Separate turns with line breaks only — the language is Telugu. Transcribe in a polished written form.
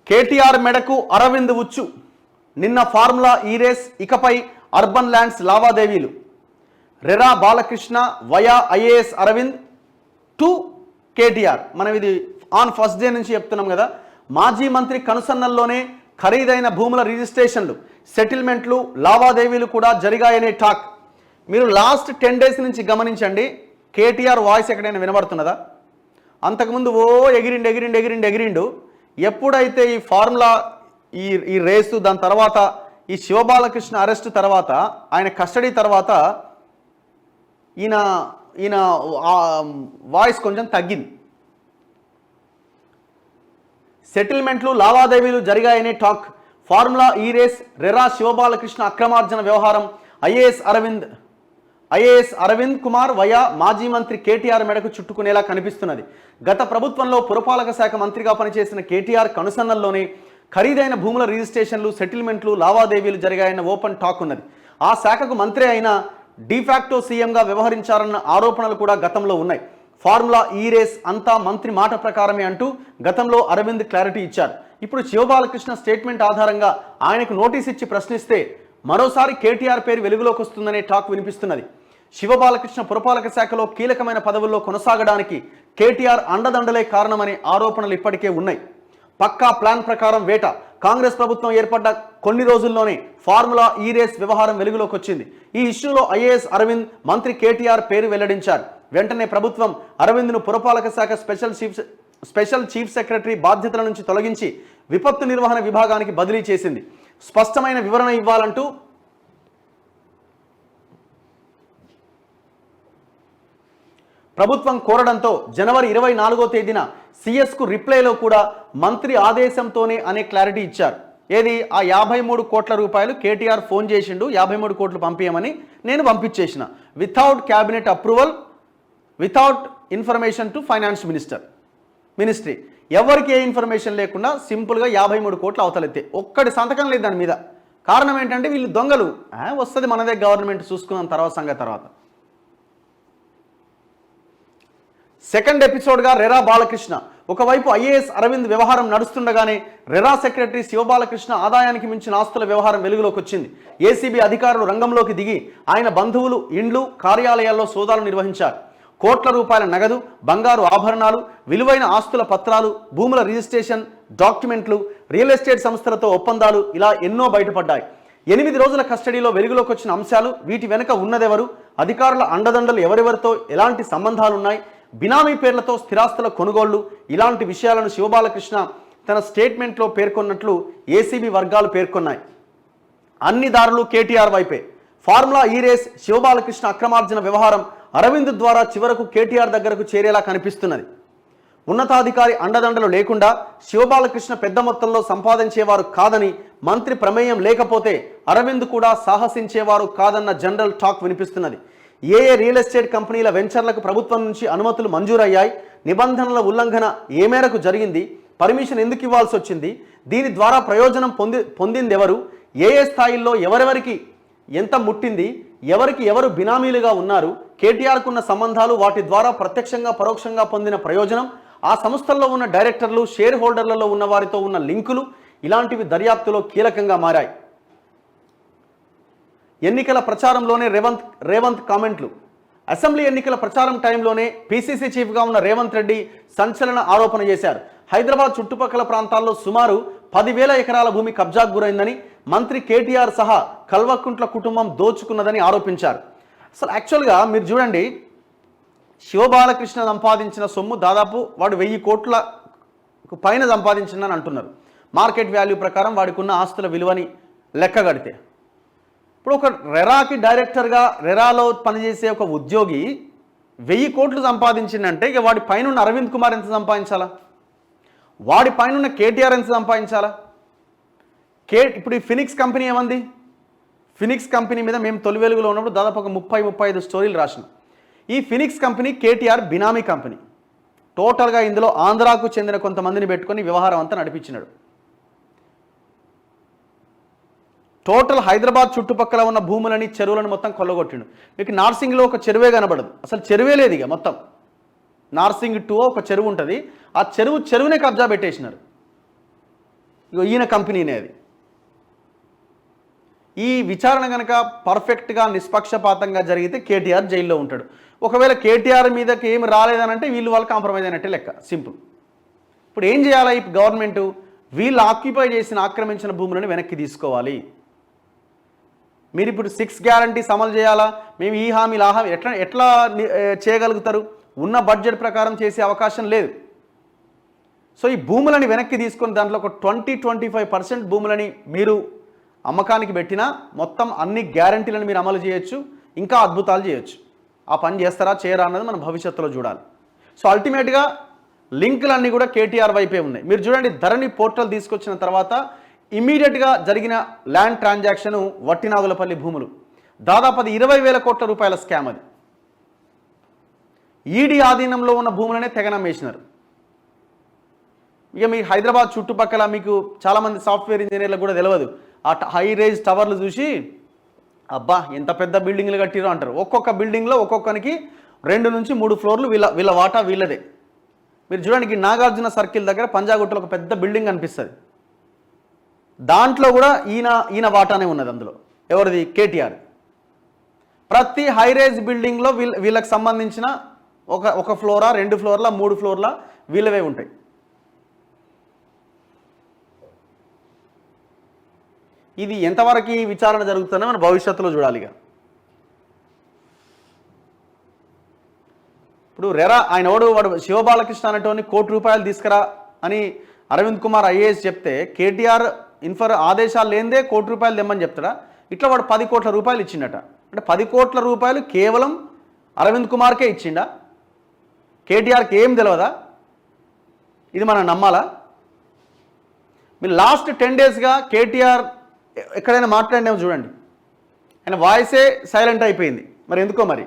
కేటీఆర్ మెడకు అరవింద్ ఉచ్చు. నిన్న ఫార్ములా ఈ రేస్, ఇకపై అర్బన్ ల్యాండ్స్ లావాదేవీలు. RERA Balakrishna via IAS Arvind to KTR. మనం ఇది ఆన్ ఫస్ట్ డే నుంచి చెప్తున్నాం కదా. మాజీ మంత్రి కనుసన్నల్లోనే ఖరీదైన భూముల రిజిస్ట్రేషన్లు, సెటిల్మెంట్లు, లావాదేవీలు కూడా జరిగాయనే టాక్. మీరు లాస్ట్ 10 days నుంచి గమనించండి, కేటీఆర్ వాయిస్ ఎక్కడైనా వినబడుతున్నదా? అంతకుముందు ఎగిరిండు. ఎప్పుడైతే ఈ ఫార్ములా ఈ రేసు, దాని తర్వాత ఈ శివబాలకృష్ణ అరెస్ట్ తర్వాత, ఆయన కస్టడీ తర్వాత ఈయన వాయిస్ కొంచెం తగ్గింది. సెటిల్మెంట్లు, లావాదేవీలు జరిగాయనే talk. Formula E race, RERA Shiva Balakrishna అక్రమార్జన వ్యవహారం, ఐఏఎస్ అరవింద్ కుమార్ వయా మాజీ మంత్రి కేటీఆర్ మెడకు చుట్టుకునేలా కనిపిస్తున్నది. గత ప్రభుత్వంలో పురపాలక శాఖ మంత్రిగా పనిచేసిన కేటీఆర్ కనుసన్నల్లోనే ఖరీదైన భూముల రిజిస్ట్రేషన్లు, సెటిల్మెంట్లు, లావాదేవీలు జరిగాయన్న ఓపెన్ టాక్ ఉన్నది. ఆ శాఖకు మంత్రి అయినా డిఫాక్టో సీఎంగా వ్యవహరించారన్న ఆరోపణలు కూడా గతంలో ఉన్నాయి. ఫార్ములా ఈ రేస్ అంతా మంత్రి మాట ప్రకారమే అంటూ గతంలో అరవింద్ క్లారిటీ ఇచ్చారు. ఇప్పుడు శివబాలకృష్ణ స్టేట్మెంట్ ఆధారంగా ఆయనకు నోటీస్ ఇచ్చి ప్రశ్నిస్తే మరోసారి కేటీఆర్ పేరు వెలుగులోకి వస్తుందనే టాక్ వినిపిస్తున్నది. శివబాలకృష్ణ పురపాలక శాఖలో కీలకమైన పదవుల్లో కొనసాగడానికి కేటీఆర్ అండదండలే కారణమనే ఆరోపణలు ఇప్పటికే ఉన్నాయి. పక్కా ప్లాన్ ప్రకారం వేట. కాంగ్రెస్ ప్రభుత్వం ఏర్పడ్డ కొన్ని రోజుల్లోనే ఫార్ములా ఈ రేస్ వ్యవహారం వెలుగులోకి వచ్చింది. ఈ ఇష్యూలో ఐఏఎస్ అరవింద్, మంత్రి కేటీఆర్ పేరు వెల్లడించారు. వెంటనే ప్రభుత్వం అరవింద్ను పురపాలక శాఖ స్పెషల్ చీఫ్ సెక్రటరీ బాధ్యతల నుంచి తొలగించి విపత్తు నిర్వహణ విభాగానికి బదిలీ చేసింది. స్పష్టమైన వివరణ ఇవ్వాలంటూ ప్రభుత్వం కోరడంతో జనవరి 24వ తేదీన సిఎస్కు రిప్లైలో కూడా మంత్రి ఆదేశంతోనే అనే క్లారిటీ ఇచ్చారు. ఏది, ఆ 53 కోట్ల రూపాయలు కేటీఆర్ ఫోన్ చేసిండు, 53 కోట్లు పంపించమని, నేను పంపించేసిన without cabinet approval, without information to finance ministry. ఎవరికి ఏ ఇన్ఫర్మేషన్ లేకుండా సింపుల్గా 53 కోట్లు అవతలెత్తే, ఒక్కటి సంతకం లేదు దాని మీద. కారణం ఏంటంటే వీళ్ళు దొంగలు. వస్తుంది మనదే గవర్నమెంట్, చూసుకున్నాం తర్వాత సంగతి తర్వాత. సెకండ్ ఎపిసోడ్గా రెరా బాలకృష్ణ. ఒకవైపు ఐఏఎస్ అరవింద్ వ్యవహారం నడుస్తుండగానే రెరా సెక్రటరీ శివబాలకృష్ణ ఆదాయానికి మించిన ఆస్తుల వ్యవహారం వెలుగులోకి వచ్చింది. ఏసీబీ అధికారులు రంగంలోకి దిగి ఆయన బంధువులు, ఇండ్లు, కార్యాలయాల్లో సోదాలు నిర్వహించారు. కోట్ల రూపాయల నగదు, బంగారు ఆభరణాలు, విలువైన ఆస్తుల పత్రాలు, భూముల రిజిస్ట్రేషన్ డాక్యుమెంట్లు, రియల్ ఎస్టేట్ సంస్థలతో ఒప్పందాలు, ఇలా ఎన్నో బయటపడ్డాయి. 8 రోజుల కస్టడీలో వెలుగులోకి వచ్చిన అంశాలు, వీటి వెనుక ఉన్నదెవరు, అధికారుల అండదండలు ఎవరెవరితో ఎలాంటి సంబంధాలున్నాయి, బినామీ పేర్లతో స్థిరాస్తుల కొనుగోళ్లు, ఇలాంటి విషయాలను శివబాలకృష్ణ తన స్టేట్మెంట్లో పేర్కొన్నట్లు ఏసీబీ వర్గాలు పేర్కొన్నాయి. అన్ని దారులు కేటీఆర్ వైపే. ఫార్ములా ఈ రేస్, శివబాలకృష్ణ అక్రమార్జన వ్యవహారం అరవింద్ ద్వారా చివరకు కేటీఆర్ దగ్గరకు చేరేలా కనిపిస్తున్నది. ఉన్నతాధికారి అండదండలు లేకుండా శివబాలకృష్ణ పెద్ద మొత్తంలో సంపాదించేవారు కాదని, మంత్రి ప్రమేయం లేకపోతే అరవింద్ కూడా సాహసించేవారు కాదన్న జనరల్ టాక్ వినిపిస్తున్నది. ఏ రియల్ ఎస్టేట్ కంపెనీల వెంచర్లకు ప్రభుత్వం నుంచి అనుమతులు మంజూరయ్యాయి, నిబంధనల ఉల్లంఘన ఏ మేరకు జరిగింది, పర్మిషన్ ఎందుకు ఇవ్వాల్సి వచ్చింది, దీని ద్వారా ప్రయోజనం పొందిందెవరు, ఏ స్థాయిల్లో ఎవరెవరికి ఎంత ముట్టింది, ఎవరికి ఎవరు బినామీలుగా ఉన్నారు, కేటీఆర్కున్న సంబంధాలు, వాటి ద్వారా ప్రత్యక్షంగా పరోక్షంగా పొందిన ప్రయోజనం, ఆ సంస్థల్లో ఉన్న డైరెక్టర్లు, షేర్ హోల్డర్లలో ఉన్న వారితో ఉన్న లింకులు, ఇలాంటివి దర్యాప్తులో కీలకంగా మారాయి. ఎన్నికల ప్రచారంలోనే రేవంత్ కామెంట్లు. అసెంబ్లీ ఎన్నికల ప్రచారం టైంలోనే పీసీసీ చీఫ్గా ఉన్న రేవంత్ రెడ్డి సంచలన ఆరోపణ చేశారు. హైదరాబాద్ చుట్టుపక్కల ప్రాంతాల్లో సుమారు 10,000 ఎకరాల భూమి కబ్జాకు గురైందని, మంత్రి కేటీఆర్ సహా కల్వకుంట్ల కుటుంబం దోచుకున్నదని ఆరోపించారు. అసలు యాక్చువల్గా మీరు చూడండి, శివబాలకృష్ణ సంపాదించిన సొమ్ము దాదాపు వాడు 1000 కోట్లకు పైన సంపాదించిందని అంటున్నారు. మార్కెట్ వాల్యూ ప్రకారం వాడికి ఉన్న ఆస్తుల విలువని లెక్క కడితే. ఇప్పుడు ఒక రెరాకి డైరెక్టర్గా, రెరాలో పనిచేసే ఒక ఉద్యోగి 1000 కోట్లు సంపాదించిందంటే ఇక వాడి పైన ఉన్న అరవింద్ కుమార్ ఎంత సంపాదించాలా, వాడి పైన ఉన్న కేటీఆర్ ఎంత సంపాదించాలా? ఇప్పుడు ఈ ఫినిక్స్ కంపెనీ ఏమంది? ఫినిక్స్ కంపెనీ మీద మేము తొలి వెలుగులో ఉన్నప్పుడు దాదాపు ఒక 30-35 స్టోరీలు రాసినాం. ఈ ఫినిక్స్ కంపెనీ కేటీఆర్ బినామీ కంపెనీ. టోటల్గా ఇందులో ఆంధ్రాకు చెందిన కొంతమందిని పెట్టుకొని వ్యవహారం అంతా నడిపించినాడు. టోటల్ హైదరాబాద్ చుట్టుపక్కల ఉన్న భూములని, చెరువులను మొత్తం కొల్లగొట్టిండు. మీకు నార్సింగ్లో ఒక చెరువే కనబడదు, అసలు చెరువే లేదు. ఇక మొత్తం నార్సింగ్ 2 ఒక చెరువు ఉంటుంది, ఆ చెరువునే కబ్జా పెట్టేసినారు. ఇగో ఈయన కంపెనీనే అది. ఈ విచారణ కనుక పర్ఫెక్ట్గా నిష్పక్షపాతంగా జరిగితే కేటీఆర్ జైల్లో ఉంటాడు. ఒకవేళ కేటీఆర్ మీదకి ఏమి రాలేదనంటే వీళ్ళు వాళ్ళు కాంప్రమైజ్ అయినట్టే లెక్క, సింపుల్. ఇప్పుడు ఏం చేయాలి ఈ గవర్నమెంట్? వీళ్ళు ఆక్యుపై చేసిన ఆక్రమించిన భూములను వెనక్కి తీసుకోవాలి. మీరు ఇప్పుడు 6 గ్యారంటీస్ అమలు చేయాలా, మేము ఈ హామీలు ఆ హామీ ఎట్లా చేయగలుగుతారు? ఉన్న బడ్జెట్ ప్రకారం చేసే అవకాశం లేదు. సో ఈ భూములని వెనక్కి తీసుకొని దాంట్లో ఒక 20-25% భూములని మీరు అమ్మకానికి పెట్టినా మొత్తం అన్ని గ్యారంటీలను మీరు అమలు చేయొచ్చు, ఇంకా అద్భుతాలు చేయొచ్చు. ఆ పని చేస్తారా చేయరా అన్నది మనం భవిష్యత్తులో చూడాలి. సో అల్టిమేట్గా లింకులన్నీ కూడా కేటీఆర్ వైపే ఉన్నాయి. మీరు చూడండి, ధరణి పోర్టల్ తీసుకొచ్చిన తర్వాత ఇమీడియట్గా జరిగిన ల్యాండ్ ట్రాన్సాక్షన్ వట్టినాగులపల్లి భూములు, దాదాపు అది 20,000 కోట్ల రూపాయల స్కామ్. అది ఈడీ ఆధీనంలో ఉన్న భూములనే తెగనమ్మేసినారు. ఇక మీ హైదరాబాద్ చుట్టుపక్కల మీకు చాలామంది సాఫ్ట్వేర్ ఇంజనీర్లకు కూడా తెలియదు, ఆ హై రేజ్ టవర్లు చూసి అబ్బా ఎంత పెద్ద బిల్డింగ్లు కట్టిరో అంటారు. ఒక్కొక్క బిల్డింగ్లో ఒక్కొక్కరికి 2 నుంచి 3 ఫ్లోర్లు వీళ్ళ వాటా వీళ్ళదే. మీరు చూడండి, నాగార్జున సర్కిల్ దగ్గర పంజాగుట్టలో ఒక పెద్ద బిల్డింగ్ అనిపిస్తుంది, దాంట్లో కూడా ఈయన వాటానే ఉన్నది. అందులో ఎవరిది? కేటీఆర్. ప్రతి హైరేజ్ బిల్డింగ్లో వీళ్ళకి సంబంధించిన ఒక ఫ్లోరా 2 ఫ్లోర్ల 3 ఫ్లోర్ల వీళ్ళవే ఉంటాయి. ఇది ఎంతవరకు ఈ విచారణ జరుగుతుందో మన భవిష్యత్తులో చూడాలిగా. ఇప్పుడు రెరా ఆయన వాడు శివబాలకృష్ణ అనేటోని ₹1 తీసుకురా అని అరవింద్ కుమార్ ఐఏఎస్ చెప్తే కేటీఆర్ ఆదేశాలు లేనిదే ₹1 తెమ్మని చెప్తాడా? ఇట్లా వాడు 10 కోట్ల రూపాయలు ఇచ్చిండట. అంటే 10 కోట్ల రూపాయలు కేవలం అరవింద్ కుమార్కే ఇచ్చిండా? కేటీఆర్కి ఏం తెలియదా? ఇది మనం నమ్మాలా? మీరు లాస్ట్ 10 డేస్గా కేటీఆర్ ఎక్కడైనా మాట్లాడినామో చూడండి, ఆయన వాయిసే సైలెంట్ అయిపోయింది. మరి ఎందుకో మరి